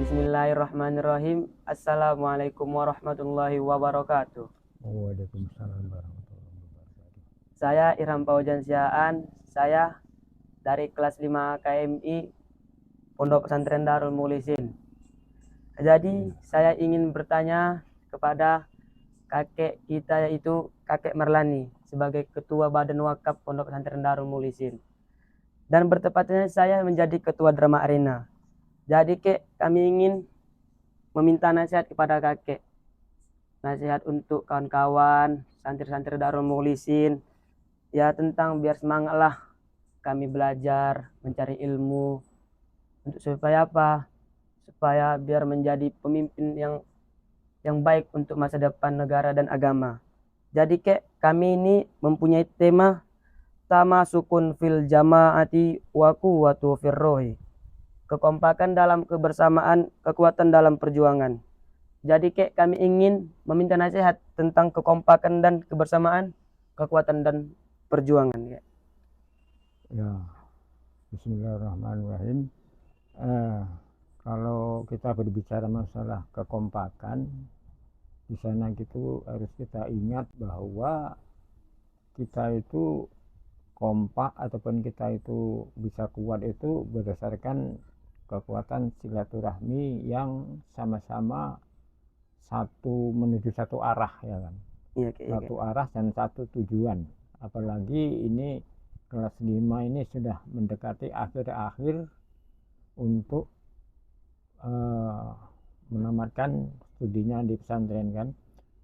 Bismillahirrahmanirrahim. Assalamualaikum warahmatullahi wabarakatuh. Waalaikumsalam warahmatullahi wabarakatuh. Saya Irham Paujan Siaan. Saya dari kelas 5 KMI Pondok Pesantren Darul Mukhlisin. Jadi saya ingin bertanya kepada kakek kita, yaitu kakek Merlani, sebagai ketua Badan Wakaf Pondok Pesantren Darul Mukhlisin. Dan bertepatnya saya menjadi ketua drama arena. Jadi kami ingin meminta nasihat kepada kakek. Nasihat untuk kawan-kawan, santri-santri Darul Mukhlisin. Ya tentang biar semangat lah kami belajar, mencari ilmu. Untuk supaya apa? Supaya biar menjadi pemimpin yang baik untuk masa depan negara dan agama. Jadi kami ini mempunyai tema tamasukun fil jama'ati wa quwwatu firrohi. Kekompakan dalam kebersamaan, kekuatan dalam perjuangan. Jadi kami ingin meminta nasihat tentang kekompakan dan kebersamaan, kekuatan dan perjuangan. Ya, Bismillahirrahmanirrahim. Kalau kita berbicara masalah kekompakan, di sana gitu harus kita ingat bahwa kita itu kompak ataupun kita itu bisa kuat itu berdasarkan kekuatan silaturahmi yang sama-sama menuju satu arah, ya kan? Satu arah dan satu tujuan. Apalagi ini kelas 5 ini sudah mendekati akhir-akhir untuk menamatkan studinya di pesantren kan.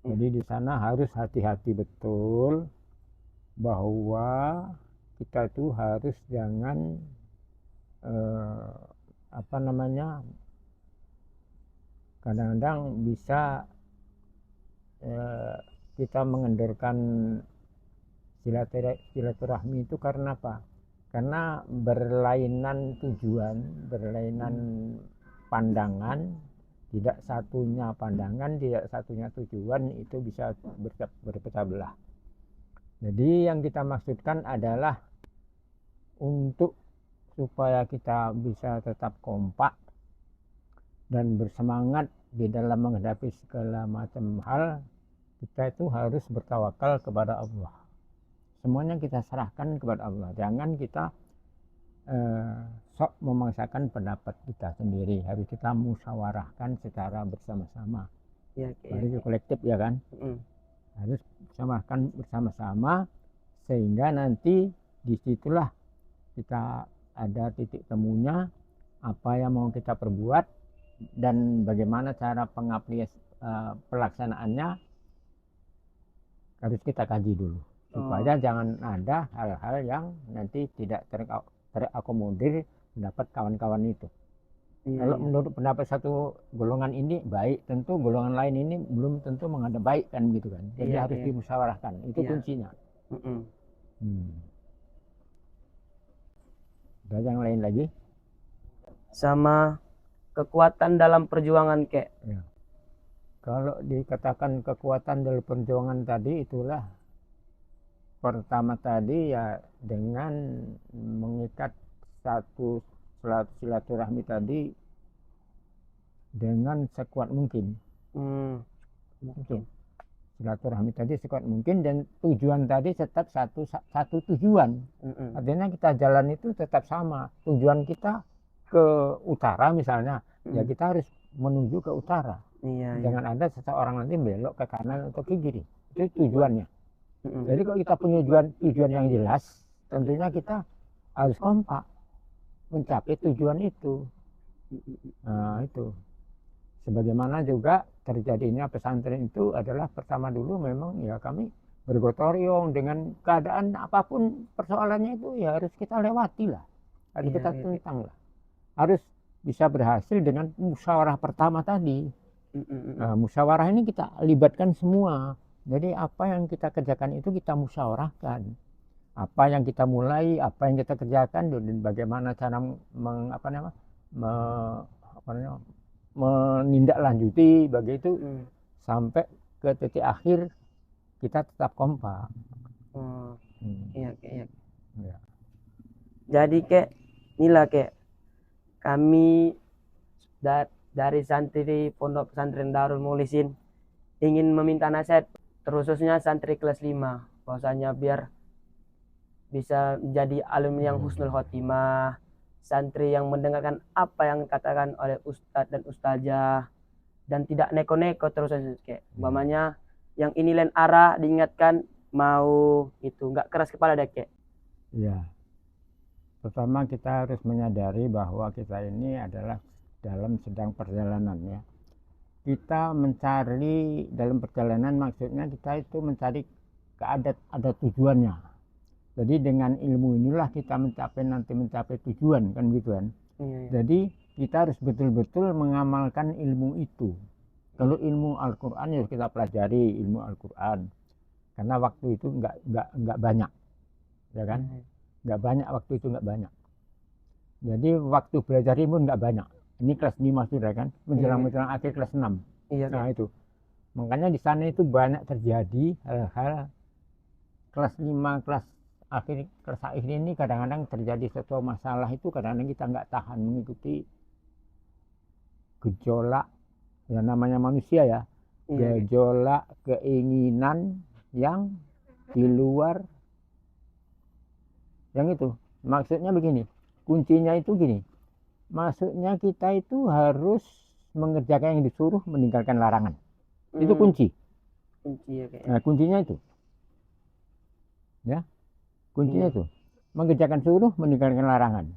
Jadi di sana harus hati-hati betul bahwa kita itu harus jangan kadang-kadang bisa kita mengendorkan silaturahmi itu karena apa? Karena berlainan tujuan, berlainan pandangan, tidak satunya pandangan, tidak satunya tujuan, itu bisa berpecah belah. Jadi yang kita maksudkan adalah untuk supaya kita bisa tetap kompak dan bersemangat di dalam menghadapi segala macam hal, kita itu harus bertawakal kepada Allah. Semuanya kita serahkan kepada Allah. Jangan kita sok memaksakan pendapat kita sendiri. Harus kita musyawarahkan secara bersama-sama. Jadi kolektif, ya kan? Harus musyawarahkan bersama-sama sehingga nanti disitulah kita ada titik temunya, apa yang mau kita perbuat dan bagaimana cara pelaksanaannya harus kita kaji dulu. Supaya jangan ada hal-hal yang nanti tidak terakomodir pendapat kawan-kawan itu. Kalau menurut pendapat satu golongan ini baik, tentu golongan lain ini belum tentu menghadap baik kan gitu kan. Jadi harus dimusyawarahkan. Itu kuncinya. Ada yang lain lagi? Sama kekuatan dalam perjuangan Ya. Kalau dikatakan kekuatan dalam perjuangan tadi, itulah pertama tadi ya dengan mengikat satu silaturahmi tadi dengan sekuat mungkin. Silaturahmi tadi sekuat mungkin dan tujuan tadi tetap satu tujuan. Artinya kita jalan itu tetap sama. Tujuan kita ke utara misalnya, ya kita harus menuju ke utara. Jangan ada seseorang nanti belok ke kanan atau ke kiri. Itu tujuannya. Jadi kalau kita punya tujuan yang jelas, tentunya kita harus kompak mencapai tujuan itu. Nah itu. Sebagaimana juga terjadinya pesantren itu adalah pertama dulu memang ya kami bergotong royong dengan keadaan apapun persoalannya itu ya harus kita lewati lah. Harus kita tentang lah. Harus bisa berhasil dengan musyawarah pertama tadi. Nah, musyawarah ini kita libatkan semua. Jadi apa yang kita kerjakan itu kita musyawarahkan. Apa yang kita mulai, apa yang kita kerjakan dan bagaimana cara menindaklanjuti begitu sampai ke titik akhir kita tetap kompak. Iya. Jadi inilah kami dari santri Pondok Pesantren Darul Mukhlisin ingin meminta nasihat terkhususnya santri kelas 5 bahwasanya biar bisa menjadi alumni yang husnul khotimah, santri yang mendengarkan apa yang dikatakan oleh ustadz dan ustazah dan tidak neko-neko terus kayak umpamanya yang ini lain arah diingatkan mau itu nggak keras kepala deh kayak. Ya, pertama kita harus menyadari bahwa kita ini adalah dalam sedang perjalanan ya. Kita mencari dalam perjalanan maksudnya kita itu mencari ada tujuannya. Jadi dengan ilmu inilah kita mencapai tujuan kan gitu kan. Jadi kita harus betul-betul mengamalkan ilmu itu. Kalau ilmu Al-Quran ya kita pelajari ilmu Al-Quran karena waktu itu nggak banyak, ya kan? Nggak banyak waktu itu nggak banyak. Jadi waktu belajar ilmu nggak banyak. Ini kelas 5 sudah kan, menjelang akhir kelas 6. Nah itu, makanya di sana itu banyak terjadi hal-hal kelas 5, kelas akhir ini kadang-kadang terjadi suatu masalah itu kadang-kadang kita nggak tahan mengikuti gejolak yang namanya manusia ya, gejolak keinginan yang di luar yang itu. Maksudnya begini, kuncinya itu gini, maksudnya kita itu harus mengerjakan yang disuruh, meninggalkan larangan. Itu kunci. Nah, kuncinya itu. Ya. Kuncinya itu. Mengerjakan suruh, meninggalkan larangan.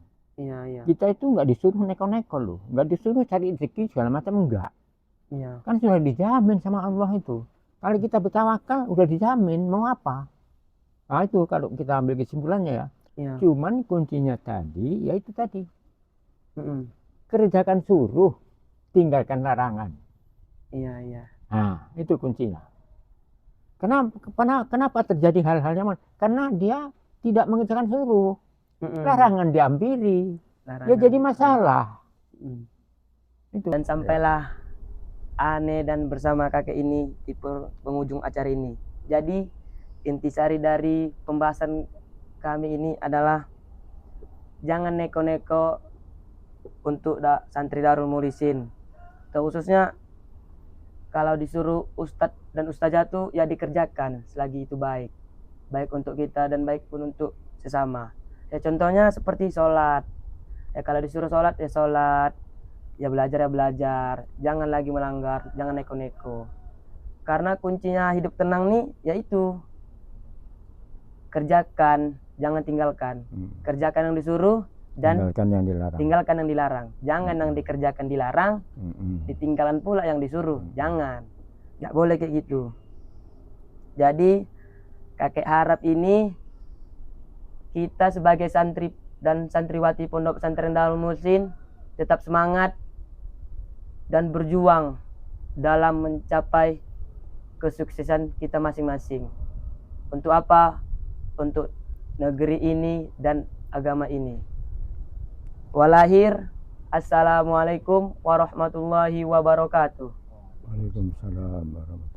Kita itu nggak disuruh neko-neko loh. Nggak disuruh cari rezeki segala macam, enggak. Kan sudah dijamin sama Allah itu. Kalau kita bertawakal, udah dijamin, mau apa? Nah itu kalau kita ambil kesimpulannya ya. Cuman kuncinya tadi, ya itu tadi. Kerjakan suruh, tinggalkan larangan. Nah, itu kuncinya. Kenapa terjadi hal-hal nyaman? Karena dia tidak mengerjakan suruh. Larangan diampiri. Ya jadi masalah. Itu. Dan sampailah Ane dan bersama kakek ini di penghujung acara ini. Jadi intisari dari pembahasan kami ini adalah jangan neko-neko untuk santri Darul Mukhlisin. Khususnya kalau disuruh ustadz dan ustazah tuh ya dikerjakan selagi itu baik. Baik untuk kita dan baik pun untuk sesama. Ya contohnya seperti sholat. Ya kalau disuruh sholat ya sholat. Ya belajar. Jangan lagi melanggar, jangan neko-neko. Karena kuncinya hidup tenang nih yaitu kerjakan, jangan tinggalkan. Kerjakan yang disuruh dan tinggalkan yang dilarang. Jangan yang dikerjakan dilarang, ditinggalkan pula yang disuruh. Jangan. Nggak boleh kayak gitu. Jadi kakek harap ini kita sebagai santri dan santriwati Pondok Pesantren Darul Mukhlisin tetap semangat dan berjuang dalam mencapai kesuksesan kita masing-masing. Untuk apa? Untuk negeri ini dan agama ini. Walahir, assalamualaikum warahmatullahi wabarakatuh. Waalaikumsalam warahmatullahi wabarakatuh.